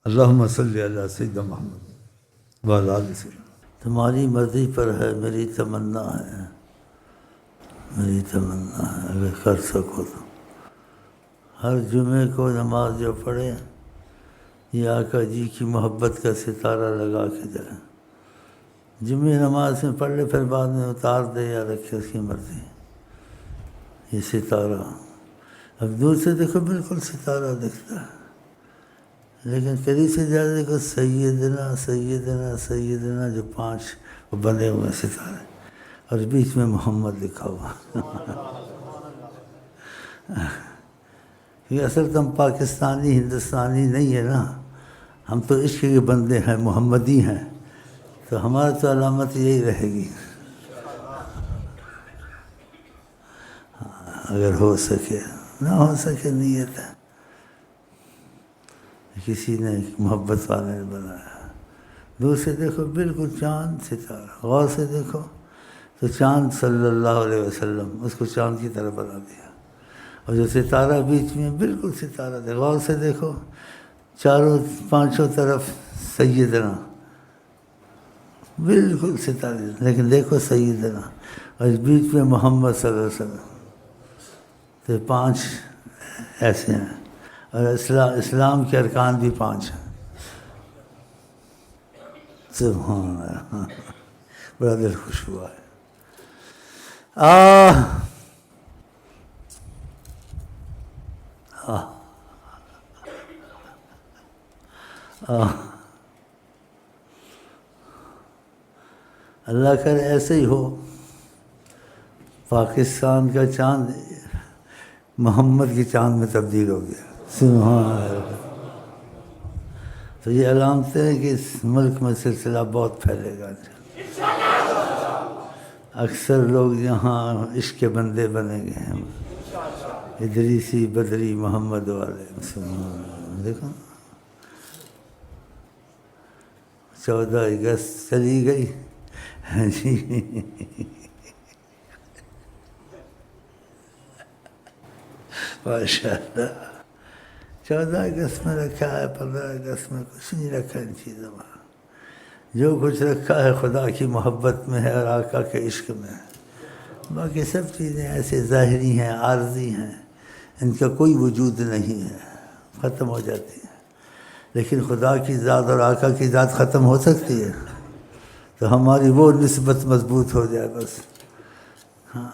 اللہم صلی علی سیدنا محمد وعلی آلہ سیدنا۔ تمہاری مرضی پر ہے، میری تمنا ہے، میری تمنا ہے اگر کر سکو تو ہر جمعے کو نماز جو پڑھے یہ آقا جی کی محبت کا ستارہ لگا کے جائے۔ جمعہ نماز میں پڑھ لے، پھر بعد میں اتار دے یا رکھے، اس کی مرضی۔ یہ ستارہ اب دور سے دیکھو بالکل ستارہ دکھتا ہے، لیکن قریب سے زیادہ دیکھو سیدنا سیدنا سیدنا، جو 5 بنے ہوئے ستارے، اور بیچ میں محمد لکھا ہوا۔ یہ اصل تو ہم پاکستانی ہندوستانی نہیں ہے نا، ہم تو عشق کے بندے ہیں، محمدی ہیں، تو ہمارا تو علامت یہی رہے گی اگر ہو سکے، نہ ہو سکے نیت ہے، کسی نے محبت والے نے بنایا۔ دور سے دیکھو بالکل چاند ستارہ، غور سے دیکھو تو چاند صلی اللہ علیہ وسلم، اس کو چاند کی طرح بنا دیا، اور جو ستارہ بیچ میں بالکل ستارہ دے، غور سے دیکھو چاروں 5 طرف سیدنا، بالکل ستارے، لیکن دیکھو سیدنا، اور اس بیچ میں محمد صلی اللہ علیہ وسلم، تو 5 ایسے ہیں، اور اسلام کے ارکان بھی 5 ہیں۔ سبحان اللہ، بڑا دل خوش ہوا ہے۔ اللہ کرے ایسے ہی ہو، پاکستان کا چاند محمد کے چاند میں تبدیل ہو گیا۔ سبحان اللہ۔ تو یہ علامتیں ہیں کہ اس ملک میں سلسلہ بہت پھیلے گا، اکثر لوگ یہاں عشق کے بندے بنے گئے ہیں، ادریسی بدری محمد والے۔ دیکھو 14 اگست چلی گئی جی، ماشاء اللہ۔ 14 اگست میں رکھا ہے، 15 اگست میں کچھ نہیں رکھا ان چیزوں میں، جو کچھ رکھا ہے خدا کی محبت میں ہے اور آقا کے عشق میں ہے۔ باقی سب چیزیں ایسے ظاہری ہیں، عارضی ہیں، ان کا کوئی وجود نہیں ہے، ختم ہو جاتی ہیں، لیکن خدا کی ذات اور آقا کی ذات ختم ہو سکتی ہے، تو ہماری وہ نسبت مضبوط ہو جائے بس۔ ہاں